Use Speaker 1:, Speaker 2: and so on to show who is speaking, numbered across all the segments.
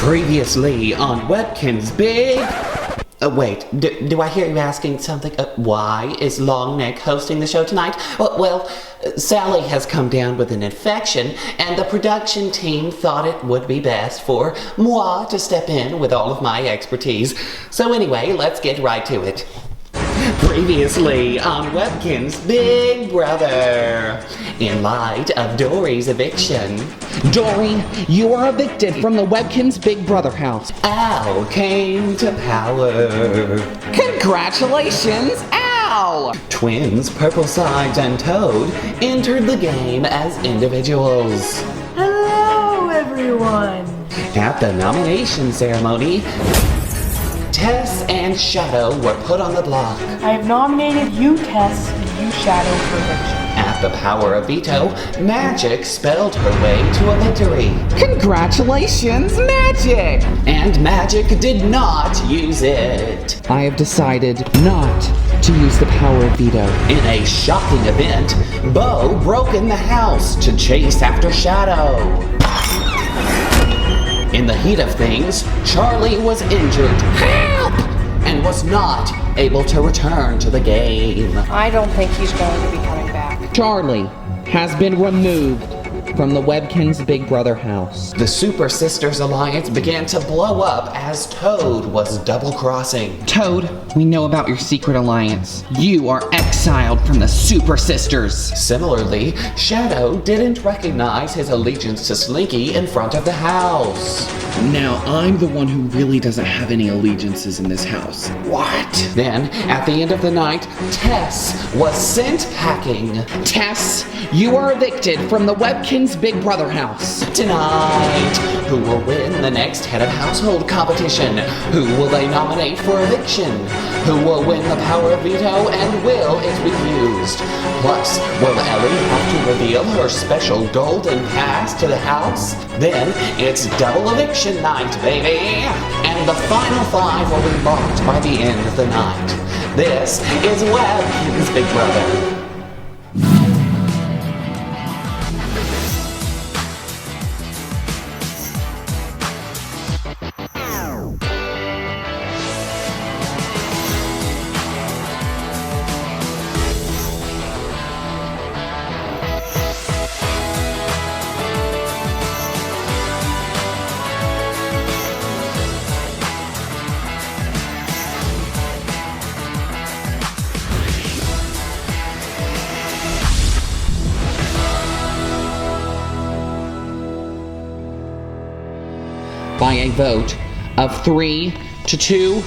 Speaker 1: Previously on Webkinz Big... wait, do I hear you asking something? Why is Longneck hosting the show tonight? Well, Sally has come down with an infection, and the production team thought it would be best for moi to step in with all of my expertise. So anyway, let's get right to it. Previously on Webkinz Big Brother. In light of Dory's eviction,
Speaker 2: Dory, you are evicted from the Webkinz Big Brother house.
Speaker 1: Al came to power.
Speaker 2: Congratulations, Al!
Speaker 1: Twins Purple Sides and Toad entered the game as individuals.
Speaker 3: Hello, everyone!
Speaker 1: At the nomination ceremony, Tess and Shadow were put on the block.
Speaker 3: I have nominated you, Tess, and you, Shadow, for eviction.
Speaker 1: At the power of veto, Magic spelled her way to a victory.
Speaker 2: Congratulations, Magic!
Speaker 1: And Magic did not use it.
Speaker 2: I have decided not to use the power of veto.
Speaker 1: In a shocking event, Bo broke in the house to chase after Shadow. In the heat of things, Charlie was injured. Help! And was not able to return to the game.
Speaker 3: I don't think he's going to be coming back.
Speaker 2: Charlie has been removed from the Webkinz Big Brother house.
Speaker 1: The Super Sisters Alliance began to blow up as Toad was double-crossing.
Speaker 2: Toad, we know about your secret alliance. You are exiled from the Super Sisters.
Speaker 1: Similarly, Shadow didn't recognize his allegiance to Slinky in front of the house.
Speaker 4: Now, I'm the one who really doesn't have any allegiances in this house.
Speaker 1: What? Then, at the end of the night, Tess was sent packing.
Speaker 2: Tess, you are evicted from the Webkinz Big Brother house.
Speaker 1: Tonight, who will win the next head of household competition? Who will they nominate for eviction? Who will win the power of veto, and will it be used? Plus, will Ellie have to reveal her special golden pass to the house? Then, it's double eviction night, baby! And the final five will be locked by the end of the night. This is Webkinz Big Brother.
Speaker 2: By a vote of 3-2,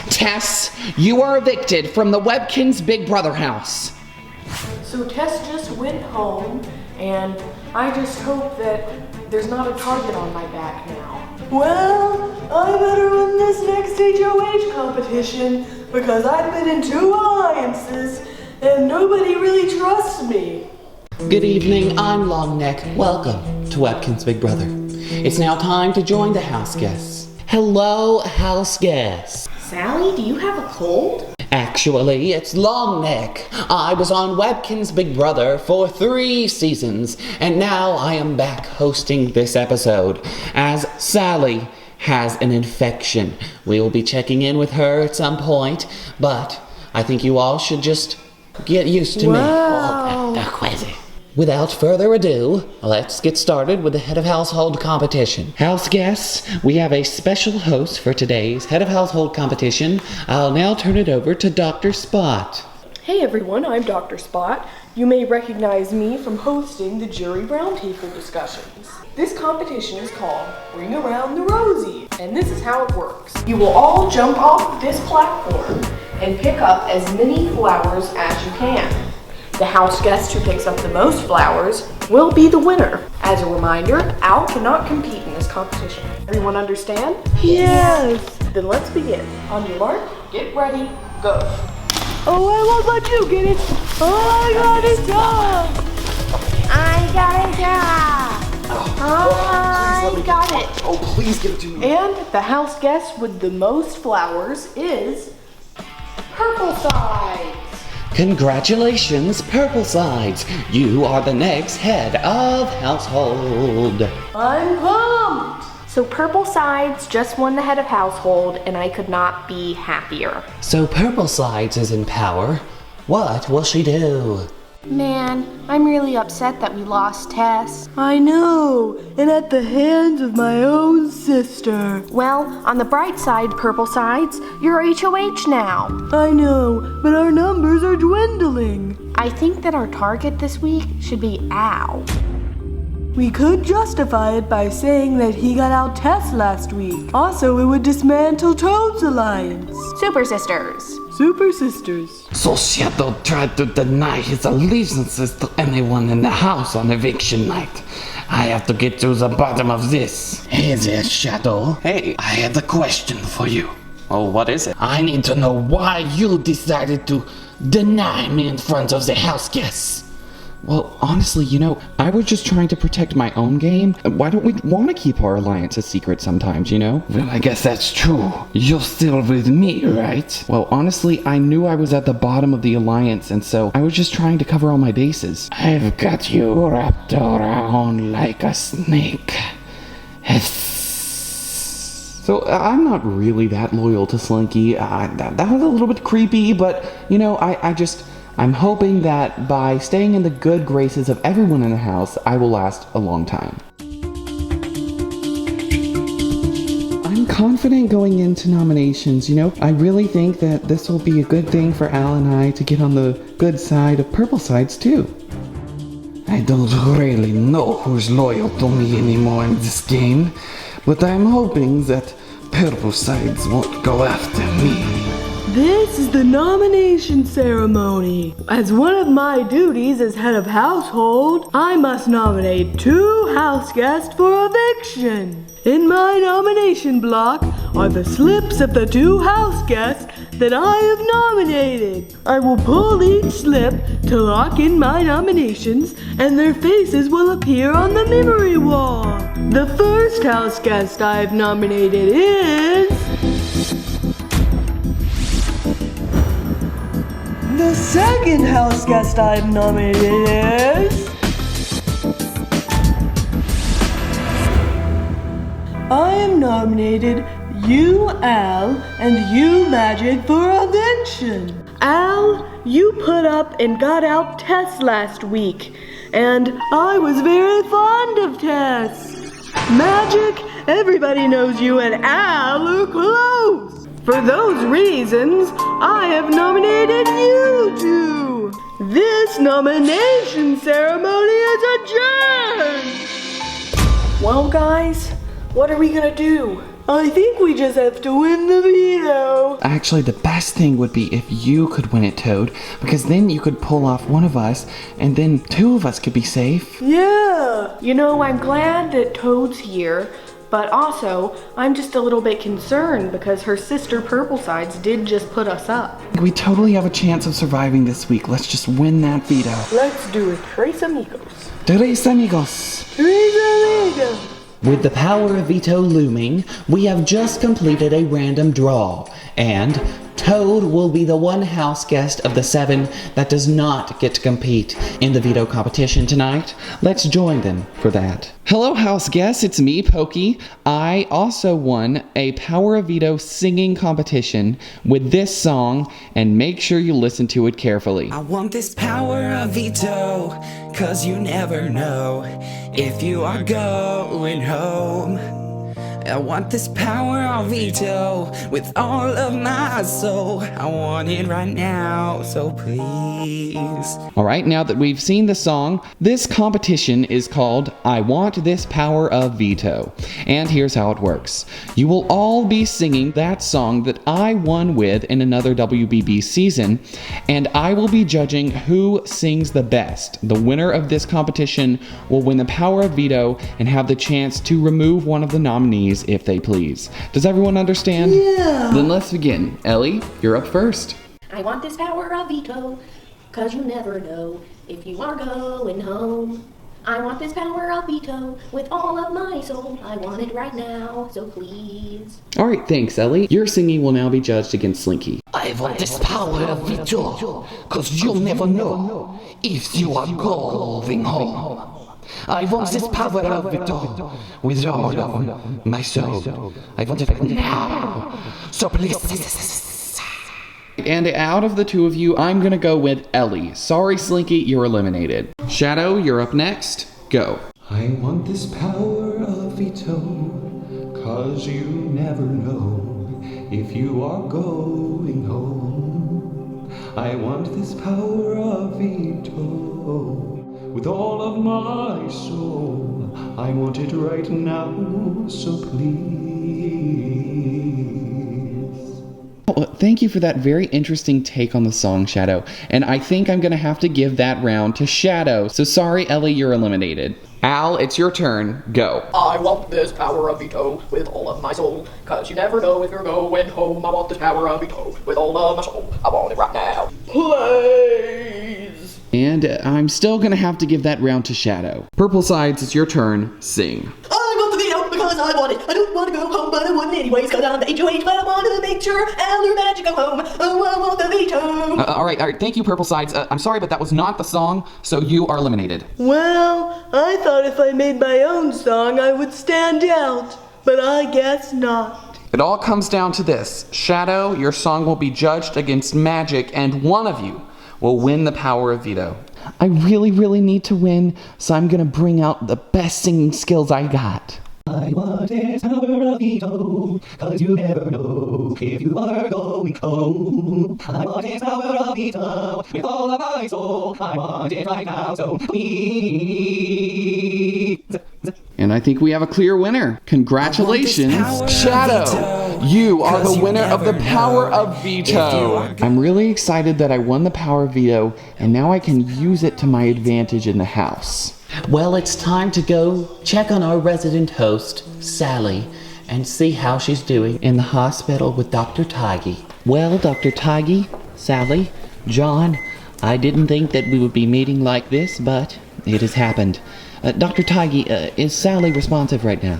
Speaker 2: Tess, you are evicted from the Webkinz Big Brother house.
Speaker 3: So Tess just went home, and I just hope that there's not a target on my back now. Well, I better win this next HOH competition, because I've been in 2 alliances, and nobody really trusts me.
Speaker 1: Good evening, I'm Longneck. Welcome to Webkinz Big Brother. It's now time to join the house guests. Hello, house guests.
Speaker 3: Sally, do you have a cold?
Speaker 1: Actually, it's Longneck. I was on Webkinz Big Brother for 3 seasons, and now I am back hosting this episode, as Sally has an infection. We will be checking in with her at some point, but I think you all should just get used to me. Crazy. Without further ado, let's get started with the Head of Household competition. House guests, we have a special host for today's Head of Household competition. I'll now turn it over to Dr. Spot.
Speaker 3: Hey everyone, I'm Dr. Spot. You may recognize me from hosting the Jury Roundtable discussions. This competition is called Bring Around the Rosie, and this is how it works. You will all jump off this platform and pick up as many flowers as you can. The house guest who picks up the most flowers will be the winner. As a reminder, Al cannot compete in this competition. Everyone understand?
Speaker 5: Yes.
Speaker 3: Then let's begin. On your mark, get ready, go.
Speaker 5: Oh, I won't let you get it. Oh, I got it done. I got it done. I got it.
Speaker 4: Oh, please give it to me.
Speaker 3: And the house guest with the most flowers is Purple Side.
Speaker 1: Congratulations, Purple Sides! You are the next head of household.
Speaker 3: I'm pumped!
Speaker 5: So Purple Sides just won the head of household, and I could not be happier.
Speaker 1: So Purple Sides is in power. What will she do?
Speaker 5: Man, I'm really upset that we lost Tess.
Speaker 3: I know, and at the hands of my own sister.
Speaker 5: Well, on the bright side, Purple Sides, you're HOH now.
Speaker 3: I know, but our numbers are dwindling.
Speaker 5: I think that our target this week should be Al.
Speaker 3: We could justify it by saying that he got out Tess last week. Also, it would dismantle Toad's alliance.
Speaker 5: Super Sisters.
Speaker 3: Super Sisters.
Speaker 1: So Shadow tried to deny his allegiances to anyone in the house on eviction night. I have to get to the bottom of this. Hey there, Shadow. Hey, I had a question for you. Oh, what is it? I need to know why you decided to deny me in front of the house guests.
Speaker 4: Well, honestly, I was just trying to protect my own game. Why don't we want to keep our alliance a secret sometimes,
Speaker 1: Well, I guess that's true. You're still with me, right?
Speaker 4: Well, honestly, I knew I was at the bottom of the alliance, and so I was just trying to cover all my bases.
Speaker 1: I've got you wrapped around like a snake.
Speaker 4: So I'm not really that loyal to Slinky. That was a little bit creepy, but, I'm hoping that by staying in the good graces of everyone in the house, I will last a long time. I'm confident going into nominations, I really think that this will be a good thing for Al and I to get on the good side of Purple Sides too.
Speaker 1: I don't really know who's loyal to me anymore in this game, but I'm hoping that Purple Sides won't go after me.
Speaker 3: This is the nomination ceremony. As one of my duties as head of household, I must nominate 2 house guests for eviction. In my nomination block are the slips of the 2 house guests that I have nominated. I will pull each slip to lock in my nominations, and their faces will appear on the memory wall. The first house guest I have nominated is... The second house guest I've nominated is... I am nominated you, Al, and you, Magic, for eviction. Al, you put up and got out Tess last week, and I was very fond of Tess. Magic, everybody knows you and Al are close. For those reasons, I have nominated you 2. This nomination ceremony is adjourned. Well, guys, what are we gonna do? I think we just have to win the veto.
Speaker 4: Actually, the best thing would be if you could win it, Toad, because then you could pull off one of us, and then 2 of us could be safe.
Speaker 3: Yeah.
Speaker 5: I'm glad that Toad's here. But also, I'm just a little bit concerned because her sister Purple Sides did just put us up.
Speaker 4: We totally have a chance of surviving this week. Let's just win that veto.
Speaker 3: Let's do it. Tres amigos.
Speaker 4: Tres amigos.
Speaker 3: Tres amigos.
Speaker 1: With the power of veto looming, we have just completed a random draw, and Toad will be the one house guest of the 7 that does not get to compete in the veto competition tonight. Let's join them for that.
Speaker 4: Hello, house guests. It's me, Pokey. I also won a Power of Veto singing competition with this song, and make sure you listen to it carefully.
Speaker 6: I want this power of veto, 'cause you never know if you are going home. I want this power of veto with all of my soul. I want it right now, so please.
Speaker 4: Alright, now that we've seen the song, this competition is called I Want This Power of Veto. And here's how it works. You will all be singing that song that I won with in another WBB season, and I will be judging who sings the best. The winner of this competition will win the power of veto and have the chance to remove one of the nominees if they please. Does everyone understand?
Speaker 3: Yeah.
Speaker 4: Then let's begin. Ellie, you're up first.
Speaker 7: I want this power of veto, 'cause you never know if you are going home. I want this power of veto with all of my soul. I want it right now, so please.
Speaker 4: Alright, thanks, Ellie. Your singing will now be judged against Slinky.
Speaker 1: I want this power of veto, 'cause you'll never know if you are going home.
Speaker 2: I want this power of Victor with all of my soul. I want it now. So please.
Speaker 4: And out of the two of you, I'm gonna go with Ellie. Sorry, Slinky, you're eliminated. Shadow, you're up next. Go.
Speaker 8: I want this power of veto, 'cause you never know if you are going home. I want this power of veto with all of my soul. I want it right now, so please.
Speaker 4: Well, thank you for that very interesting take on the song, Shadow. And I think I'm gonna have to give that round to Shadow. So sorry, Ellie, you're eliminated. Al, it's your turn. Go.
Speaker 3: I want this power of veto with all of my soul, 'cause you never know if you're going home. I want this power of veto with all of my soul. I want it right now. Please.
Speaker 4: And I'm still gonna have to give that round to Shadow. Purple Sides, it's your turn. Sing.
Speaker 9: I want the veto because I want it. I don't want to go home, but I wouldn't anyways, 'cause I'm the HOH, but I want to make sure Elder Magic go home. Oh, I want the veto.
Speaker 4: All right. Thank you, Purple Sides. I'm sorry, but that was not the song, so you are eliminated.
Speaker 9: Well, I thought if I made my own song, I would stand out, but I guess not.
Speaker 4: It all comes down to this. Shadow, your song will be judged against Magic, and one of you will win the power of veto. I really, really need to win, so I'm gonna bring out the best singing skills I got.
Speaker 8: I want this power of veto, 'cause you never know if you are going home. I want this power of veto with all of my soul. I want it right now, so please.
Speaker 4: And I think we have a clear winner. Congratulations, Shadow! You are the winner of the power of veto. I'm really excited that I won the power of veto, and now I can use it to my advantage in the house.
Speaker 1: Well, it's time to go check on our resident host, Sally, and see how she's doing in the hospital with Dr. Tiggy. Well, Dr. Tiggy, Sally, John, I didn't think that we would be meeting like this, but it has happened. Dr. Tiggy, is Sally responsive right now?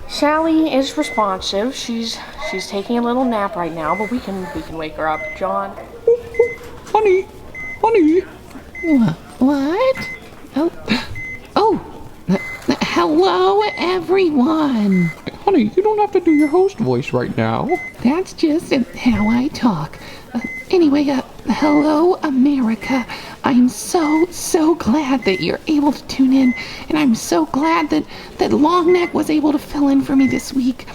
Speaker 3: Sally is responsive. She's taking a little nap right now, but we can wake her up. John.
Speaker 4: Honey.
Speaker 7: What? Hello, everyone.
Speaker 4: Honey, you don't have to do your host voice right now.
Speaker 7: That's just how I talk. Anyway, hello, America. I'm so glad that you're able to tune in, and I'm so glad that Longneck was able to fill in for me this week.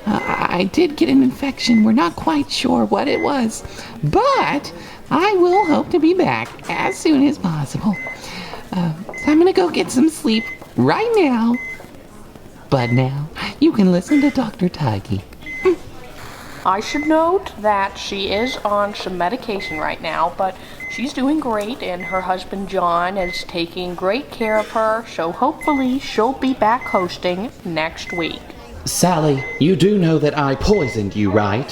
Speaker 7: I did get an infection. We're not quite sure what it was, but I will hope to be back as soon as possible. So I'm gonna go get some sleep right now. But now, you can listen to Dr. Tiggy.
Speaker 3: I should note that she is on some medication right now, but she's doing great, and her husband John is taking great care of her, so hopefully she'll be back hosting next week.
Speaker 1: Sally, you do know that I poisoned you, right?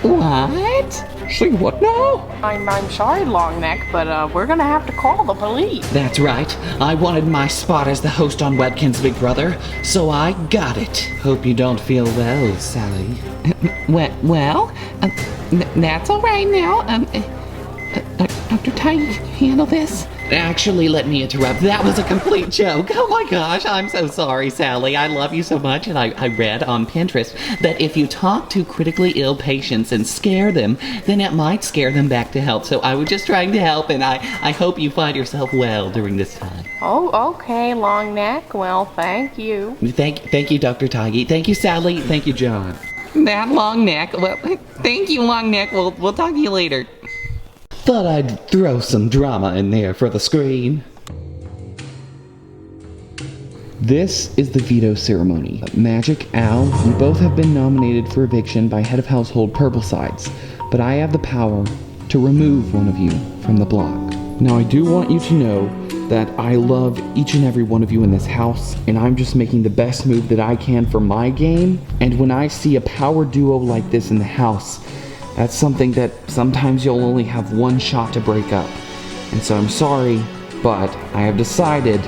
Speaker 7: What?
Speaker 4: Say what now?
Speaker 3: I'm sorry, Longneck, but we're gonna have to call the police.
Speaker 1: That's right. I wanted my spot as the host on Webkinz Big Brother, so I got it. Hope you don't feel well, Sally.
Speaker 7: Well, that's all right now. Dr. Tiggy, handle this.
Speaker 1: Actually, let me interrupt. That was a complete joke. Oh my gosh, I'm so sorry, Sally. I love you so much, and I read on Pinterest that if you talk to critically ill patients and scare them, then it might scare them back to health. So I was just trying to help, and I hope you find yourself well during this time.
Speaker 3: Oh, okay, Longneck. Well, thank you.
Speaker 1: Thank you, Dr. Tiggy. Thank you, Sally. Thank you, John.
Speaker 7: That Longneck. Well, thank you, Longneck. We'll talk to you later.
Speaker 1: Thought I'd throw some drama in there for the screen.
Speaker 4: This is the veto ceremony. Magic, Al, you both have been nominated for eviction by head of household Purple Sides, but I have the power to remove one of you from the block. Now I do want you to know that I love each and every one of you in this house, and I'm just making the best move that I can for my game, and when I see a power duo like this in the house, that's something that sometimes you'll only have one shot to break up. And so I'm sorry, but I have decided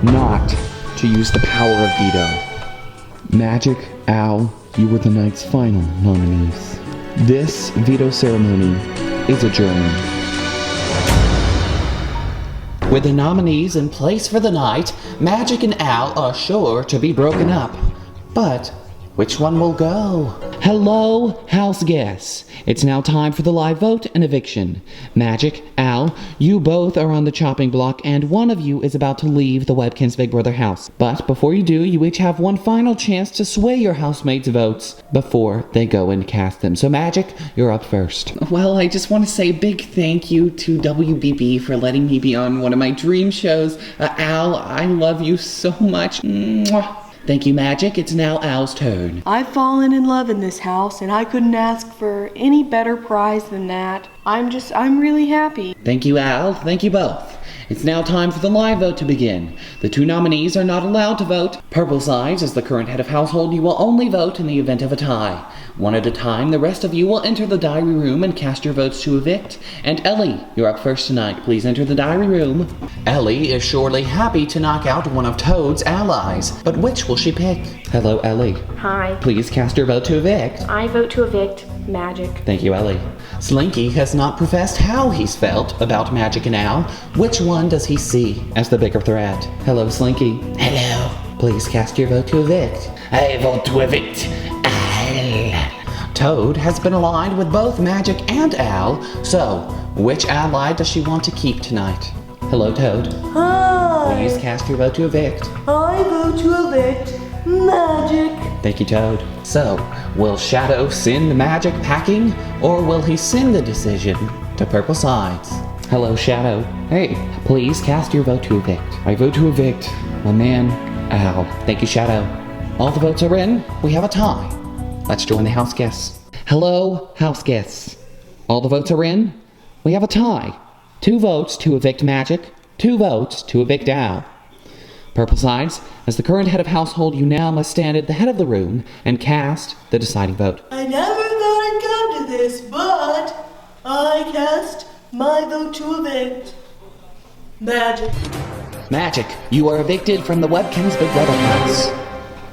Speaker 4: not to use the power of veto. Magic, Al, you were the night's final nominees. This veto ceremony is adjourned.
Speaker 1: With the nominees in place for the night, Magic and Al are sure to be broken up. But which one will go?
Speaker 4: Hello, house guests. It's now time for the live vote and eviction. Magic, Al, you both are on the chopping block, and one of you is about to leave the Webkinz Big Brother house. But before you do, you each have one final chance to sway your housemates' votes before they go and cast them. So Magic, you're up first.
Speaker 2: Well, I just want to say a big thank you to WBB for letting me be on one of my dream shows. Al, I love you so much. Mwah.
Speaker 1: Thank you, Magic. It's now Al's turn.
Speaker 3: I've fallen in love in this house, and I couldn't ask for any better prize than that. I'm really happy.
Speaker 1: Thank you, Al. Thank you both. It's now time for the live vote to begin. The two nominees are not allowed to vote. Purple Sides, as the current head of household, you will only vote in the event of a tie. One at a time, the rest of you will enter the diary room and cast your votes to evict. And Ellie, you're up first tonight. Please enter the diary room. Ellie is surely happy to knock out one of Toad's allies, but which will she pick? Hello, Ellie.
Speaker 7: Hi.
Speaker 1: Please cast your vote to evict.
Speaker 7: I vote to evict Magic.
Speaker 1: Thank you, Ellie. Slinky has not professed how he's felt about Magic and Al. Which one does he see as the bigger threat? Hello, Slinky. Hello. Please cast your vote to evict. I vote to evict Al. Toad has been aligned with both Magic and Al, so which ally does she want to keep tonight? Hello, Toad.
Speaker 9: Hi.
Speaker 1: Please cast your vote to evict.
Speaker 9: I vote to evict Magic.
Speaker 1: Thank you, Toad. So, will Shadow send Magic packing, or will he send the decision to Purple Sides? Hello, Shadow. Hey, please cast your vote to evict. I vote to evict my man, Al. Thank you, Shadow. All the votes are in. We have a tie. Let's join the house guests. Hello, house guests. All the votes are in. We have a tie. 2 votes to evict Magic, 2 votes to evict Al. Purple Sides, as the current head of household, you now must stand at the head of the room and cast the deciding vote.
Speaker 9: I never thought I'd come to this, but I cast my vote to evict Magic.
Speaker 1: Magic, you are evicted from the Webkinz Big Brother house.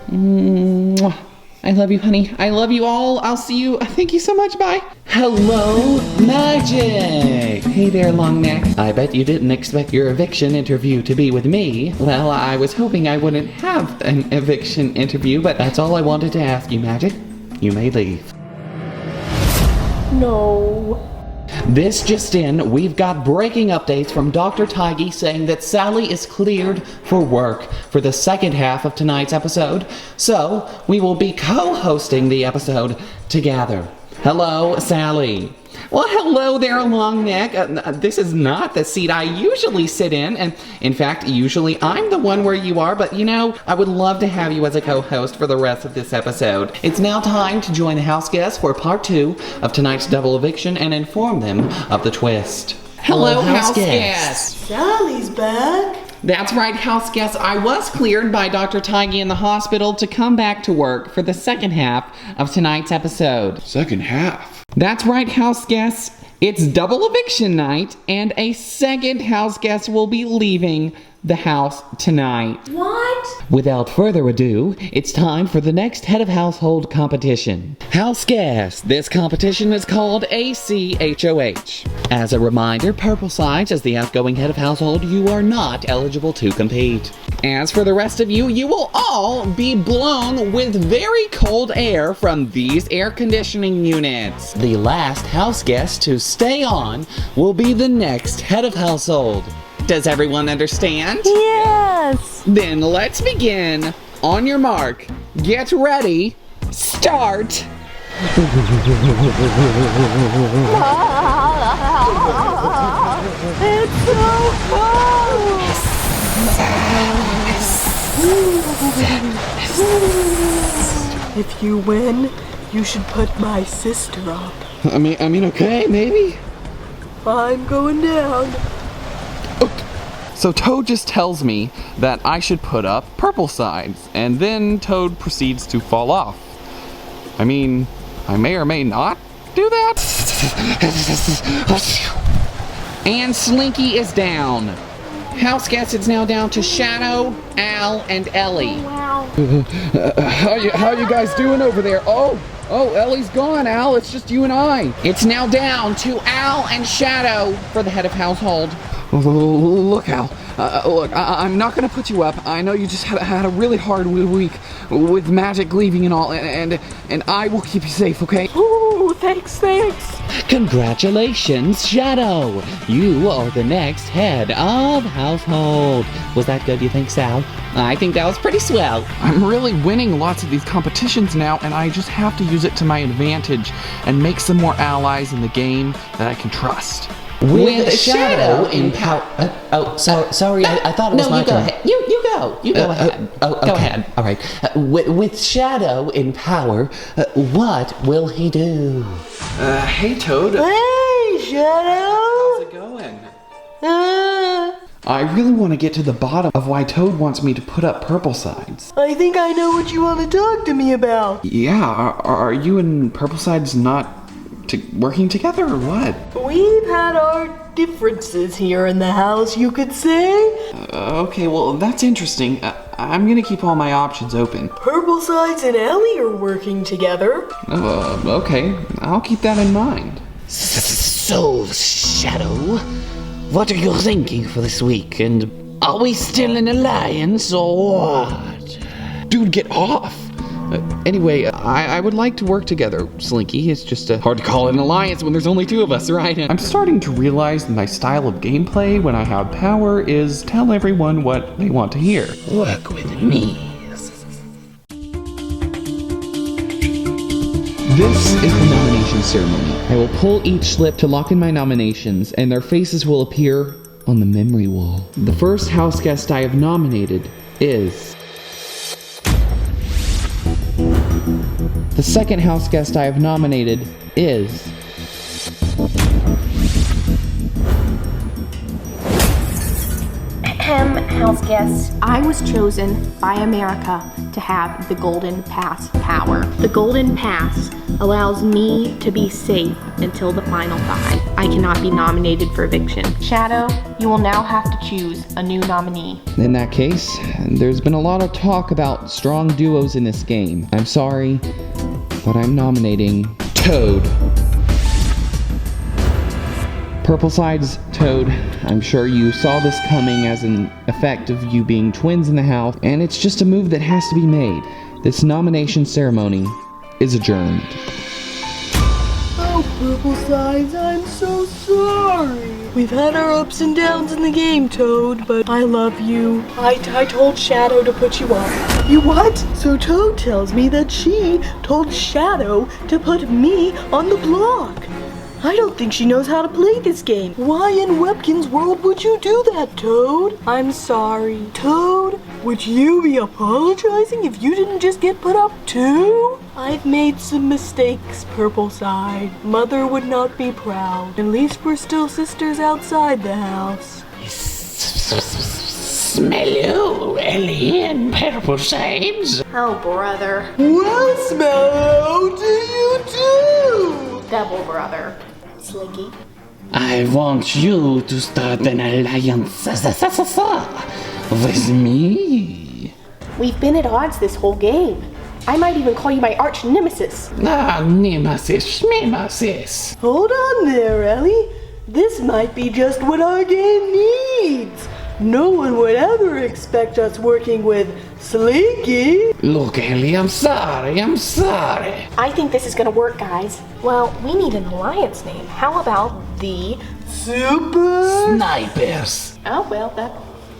Speaker 2: Mwah. I love you, honey. I love you all. I'll see you. Thank you so much. Bye.
Speaker 1: Hello, Magic! Hey there, long neck. I bet you didn't expect your eviction interview to be with me. Well, I was hoping I wouldn't have an eviction interview, but that's all I wanted to ask you, Magic. You may leave.
Speaker 3: No.
Speaker 1: This just in, we've got breaking updates from Dr. Tiggy saying that Sally is cleared for work for the second half of tonight's episode, so we will be co-hosting the episode together. Hello, Sally.
Speaker 2: Well, hello there, long neck. This is not the seat I usually sit in, and in fact, usually I'm the one where you are, but you know, I would love to have you as a co-host for the rest of this episode.
Speaker 1: It's now time to join the house guests for part 2 of tonight's double eviction and inform them of the twist.
Speaker 2: Hello, house guests.
Speaker 9: Sally's back.
Speaker 2: That's right, house guests. I was cleared by Dr. Tiggy in the hospital to come back to work for the second half of tonight's episode.
Speaker 4: Second half.
Speaker 2: That's right, house guests. It's double eviction night, and a second house guest will be leaving the house tonight.
Speaker 7: What?
Speaker 1: Without further ado, it's time for the next head of household competition. House guests, this competition is called ACHOH. As a reminder, Purple Sides, as the outgoing head of household, you are not eligible to compete.
Speaker 2: As for the rest of you, you will all be blown with very cold air from these air conditioning units.
Speaker 1: The last house guest to stay on will be the next head of household.
Speaker 2: Does everyone understand?
Speaker 5: Yes!
Speaker 2: Then let's begin. On your mark, get ready, start.
Speaker 5: It's so cold!
Speaker 3: If you win, you should put my sister up.
Speaker 4: I mean, okay, maybe.
Speaker 3: I'm going down.
Speaker 4: So Toad just tells me that I should put up Purple Sides, and then Toad proceeds to fall off. I mean, I may or may not do that.
Speaker 2: And Slinky is down. House guests, it's now down to Shadow, Al, and Ellie.
Speaker 7: Wow.
Speaker 4: How you guys doing over there? Oh, Ellie's gone, Al. It's just you and I.
Speaker 2: It's now down to Al and Shadow for the head of household.
Speaker 4: Look, Al. Look, I'm not gonna put you up. I know you just had a really hard week with magic leaving and all, and I will keep you safe, okay?
Speaker 3: Ooh, thanks.
Speaker 1: Congratulations, Shadow! You are the next head of household. Was that good, you think, Sal? I think that was pretty swell.
Speaker 4: I'm really winning lots of these competitions now, and I just have to use it to my advantage and make some more allies in the game that I can trust.
Speaker 1: With Shadow in power. Sorry. I thought it was my turn. You go. You go ahead. Go ahead. All right. With Shadow in power, what will he do?
Speaker 4: Hey, Toad.
Speaker 5: Hey, Shadow.
Speaker 4: How's it going? I really want to get to the bottom of why Toad wants me to put up purple sides.
Speaker 5: I think I know what you want to talk to me about.
Speaker 4: Yeah, are you and purple sides not working together or what?
Speaker 5: We've had our differences here in the house, you could say.
Speaker 4: Okay, well, that's interesting. I'm gonna keep all my options open.
Speaker 5: Purple Sides and Ellie are working together.
Speaker 4: Okay, I'll keep that in mind.
Speaker 1: So, Shadow, what are you thinking for this week? And are we still an alliance or what?
Speaker 4: Dude, get off! Anyway, I would like to work together, Slinky. It's just hard to call it an alliance when there's only two of us, right? I'm starting to realize my style of gameplay when I have power is tell everyone what they want to hear.
Speaker 1: Work with me.
Speaker 4: This is the nomination ceremony. I will pull each slip to lock in my nominations, and their faces will appear on the memory wall. The first house guest I have nominated is... The second house guest I have nominated is...
Speaker 7: House guests, I was chosen by America to have the Golden Pass power. The Golden Pass allows me to be safe until the final 5. I cannot be nominated for eviction. Shadow, you will now have to choose a new nominee.
Speaker 4: In that case, there's been a lot of talk about strong duos in this game. I'm sorry, but I'm nominating Toad. Purple Sides, Toad, I'm sure you saw this coming as an effect of you being twins in the house, and it's just a move that has to be made. This nomination ceremony is adjourned.
Speaker 5: Oh, Purple Sides, I'm so sorry. We've had our ups and downs in the game, Toad, but I love you. I told Shadow to put you up. You what? So Toad tells me that she told Shadow to put me on the block. I don't think she knows how to play this game. Why in Webkinz world would you do that, Toad? I'm sorry. Toad, would you be apologizing if you didn't just get put up too? I've made some mistakes, Purple Side. Mother would not be proud. At least we're still sisters outside the house.
Speaker 1: Smell you, Ellie and Purple Sides.
Speaker 7: Oh, brother.
Speaker 5: Well, Smell, how do you do?
Speaker 7: Double brother. Slinky.
Speaker 1: I want you to start an alliance with me.
Speaker 7: We've been at odds this whole game. I might even call you my arch nemesis.
Speaker 1: Nemesis, schmemesis.
Speaker 5: Hold on there, Ellie. This might be just what our game needs. No one would ever expect us working with Slinky.
Speaker 1: Look, Ellie, I'm sorry.
Speaker 7: I think this is gonna work, guys. Well, we need an alliance name. How about the
Speaker 5: Super
Speaker 1: Snipers.
Speaker 7: Oh, well,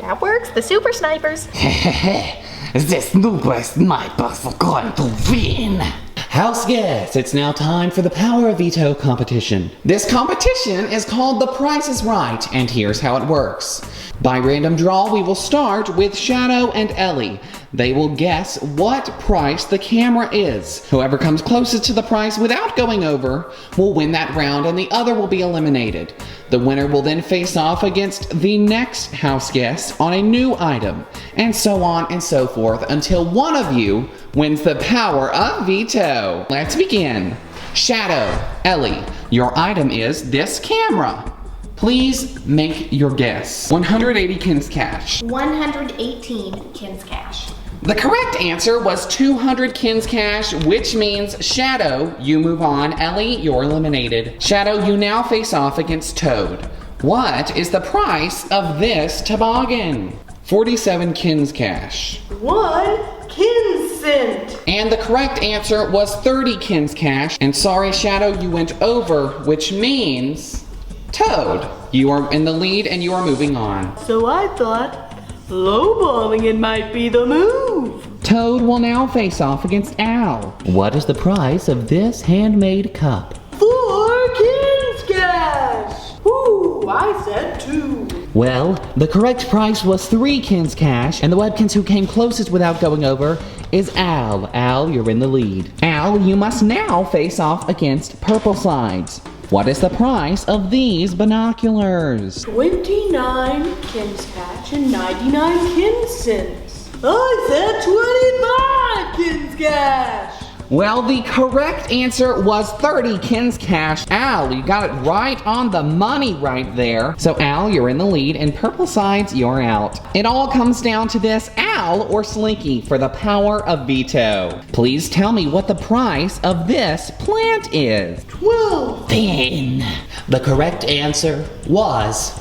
Speaker 7: that works. The Super Snipers.
Speaker 1: The Super Snipers are going to win. House guests, it's now time for the Power of Veto competition. This competition is called The Price is Right, and here's how it works. By random draw, we will start with Shadow and Ellie. They will guess what price the camera is. Whoever comes closest to the price without going over will win that round, and the other will be eliminated. The winner will then face off against the next house guest on a new item, and so on and so forth until one of you wins the Power of Veto. Let's begin. Shadow, Ellie, your item is this camera. Please make your guess. 180 Kins cash.
Speaker 7: 118 Kins cash.
Speaker 1: The correct answer was 200 Kins cash, which means Shadow, you move on. Ellie, you're eliminated. Shadow, you now face off against Toad.
Speaker 2: What is the price of this toboggan? 47 Kins cash.
Speaker 5: 1 Kins cent.
Speaker 2: And the correct answer was 30 Kins cash. And sorry, Shadow, you went over, which means Toad, you are in the lead and you are moving on.
Speaker 5: So I thought lowballing it might be the move.
Speaker 2: Toad will now face off against Al.
Speaker 1: What is the price of this handmade cup?
Speaker 5: 4 Kins cash. Ooh, I said 2.
Speaker 1: Well, the correct price was 3 Kins cash, and the Webkinz who came closest without going over is Al. Al, you're in the lead.
Speaker 2: Al, you must now face off against Purple Sides. What is the price of these binoculars?
Speaker 5: 29 Kins cash and 99 Kins cents. I said 25 Kins cash.
Speaker 2: Well, the correct answer was 30 Kins cash. Al, you got it right on the money right there. So Al, you're in the lead, and Purple Sides, you're out. It all comes down to this, Al or Slinky, for the power of veto. Please tell me what the price of this plant is.
Speaker 5: 12.
Speaker 1: Then, the correct answer was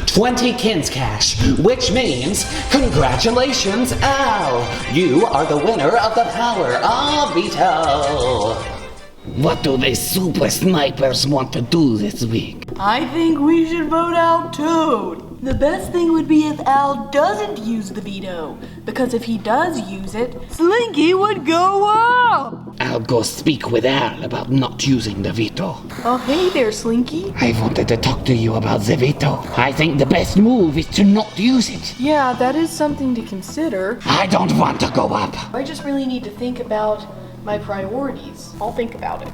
Speaker 1: 20 Kins cash, which means congratulations, Al! You are the winner of the power of veto. What do the super snipers want to do this week?
Speaker 5: I think we should vote out Toad. The best thing would be if Al doesn't use the veto, because if he does use it, Slinky would go up.
Speaker 1: I'll go speak with Al about not using the veto.
Speaker 5: Oh, hey there, Slinky.
Speaker 1: I wanted to talk to you about the veto. I think the best move is to not use it.
Speaker 3: Yeah, that is something to consider.
Speaker 1: I don't want to go up.
Speaker 3: I just really need to think about my priorities. I'll think about it.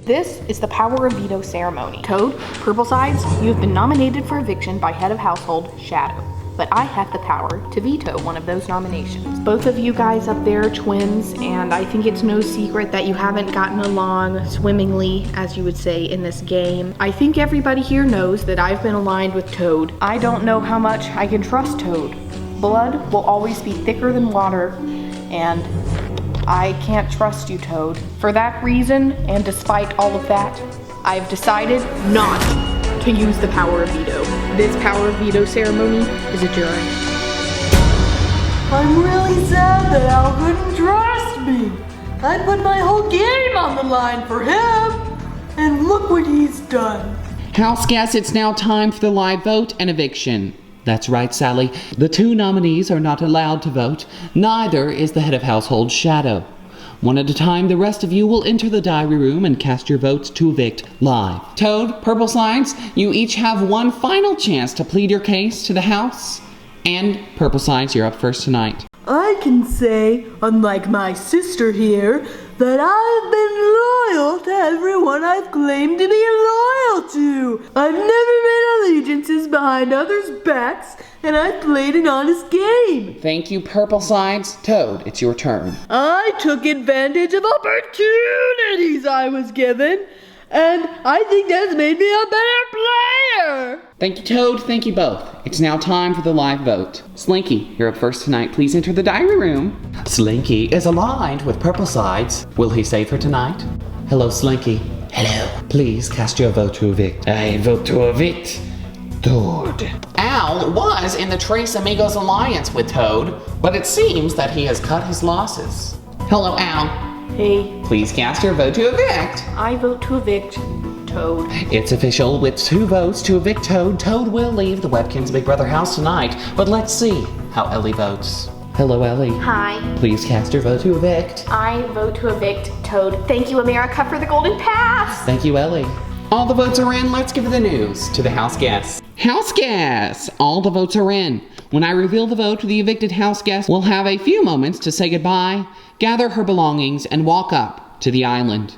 Speaker 3: This is the Power of Veto Ceremony. Toad, Purple Sides, you have been nominated for eviction by Head of Household, Shadow. But I have the power to veto one of those nominations. Both of you guys up there are twins, and I think it's no secret that you haven't gotten along swimmingly, as you would say, in this game. I think everybody here knows that I've been aligned with Toad. I don't know how much I can trust Toad. Blood will always be thicker than water, and I can't trust you, Toad. For that reason, and despite all of that, I've decided not to use the power of veto. This power of veto ceremony is adjourned.
Speaker 5: I'm really sad that Al couldn't trust me. I put my whole game on the line for him, and look what he's done.
Speaker 2: House guests, it's now time for the live vote and eviction.
Speaker 1: That's right, Sally. The 2 nominees are not allowed to vote. Neither is the head of household, Shadow. One at a time, the rest of you will enter the diary room and cast your votes to evict live.
Speaker 2: Toad, Purple Sides, you each have one final chance to plead your case to the House. And Purple Sides, you're up first tonight.
Speaker 5: I can say, unlike my sister here, that I've been loyal to everyone I've claimed to be loyal to. I've never made allegiances behind others' backs, and I've played an honest game.
Speaker 2: Thank you, Purple Sides. Toad, it's your turn.
Speaker 5: I took advantage of opportunities I was given, and I think that's made me a better player.
Speaker 2: Thank you, Toad. Thank you both. It's now time for the live vote. Slinky, you're up first tonight. Please enter the diary room.
Speaker 1: Slinky is aligned with Purple Sides. Will he save her tonight? Hello, Slinky.
Speaker 10: Hello.
Speaker 1: Please cast your vote to evict.
Speaker 10: I vote to evict Toad.
Speaker 2: Al was in the Tres Amigos alliance with Toad, but it seems that he has cut his losses. Hello, Al.
Speaker 3: Hey,
Speaker 2: Please cast your vote to evict.
Speaker 3: I vote to evict Toad.
Speaker 1: It's official. With 2 votes to evict Toad, Toad will leave the Webkinz Big Brother house tonight. But let's see how Ellie votes. Hello, Ellie.
Speaker 7: Hi.
Speaker 1: Please cast your vote to evict.
Speaker 7: I vote to evict Toad. Thank you, America, for the golden pass.
Speaker 1: Thank you, Ellie.
Speaker 2: All the votes are in. Let's give the news to the house guests. House guests! All the votes are in. When I reveal the vote, the evicted house guest will have a few moments to say goodbye, gather her belongings, and walk up to the island.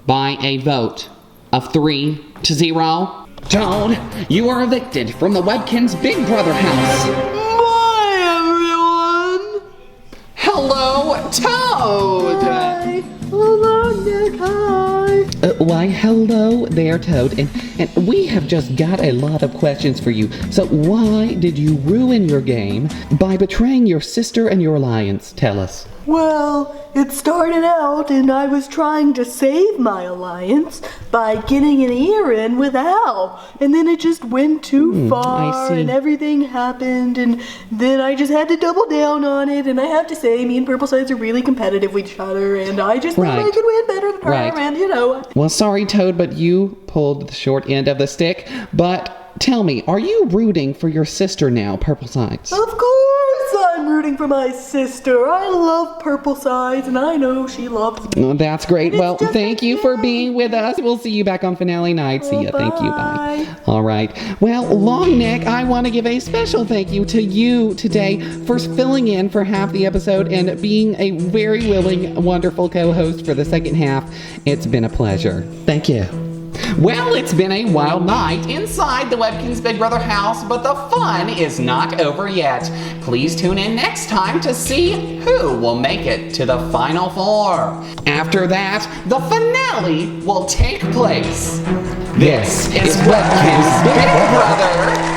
Speaker 2: By a vote of 3-0. Toad, you are evicted from the Webkinz Big Brother house.
Speaker 5: Bye, everyone.
Speaker 2: Hello, Toad!
Speaker 5: Hi. Hello, Nick. Hi.
Speaker 4: Why, hello there, Toad, and we have just got a lot of questions for you. So why did you ruin your game by betraying your sister and your alliance? Tell us.
Speaker 5: Well, it started out and I was trying to save my alliance by getting an ear in with Al. And then it just went too far and everything happened, and then I just had to double down on it. And I have to say, me and Purple Sides are really competitive with each other, and I just thought I could win better than her, and you know.
Speaker 4: Well, sorry, Toad, but you pulled the short end of the stick. But tell me, are you rooting for your sister now, Purple Sides?
Speaker 5: Of course I'm rooting for my sister. I love Purple Sides, and I know she loves me.
Speaker 4: Oh, that's great. Well, thank you for being with us. We'll see you back on finale night. See ya. Thank you. Bye. All right. Well, Longneck, I want to give a special thank you to you today for filling in for half the episode and being a very willing, wonderful co-host for the second half. It's been a pleasure. Thank you.
Speaker 2: Well, it's been a wild night inside the Webkinz Big Brother house, but the fun is not over yet. Please tune in next time to see who will make it to the final four. After that, the finale will take place. This is Webkinz Big Brother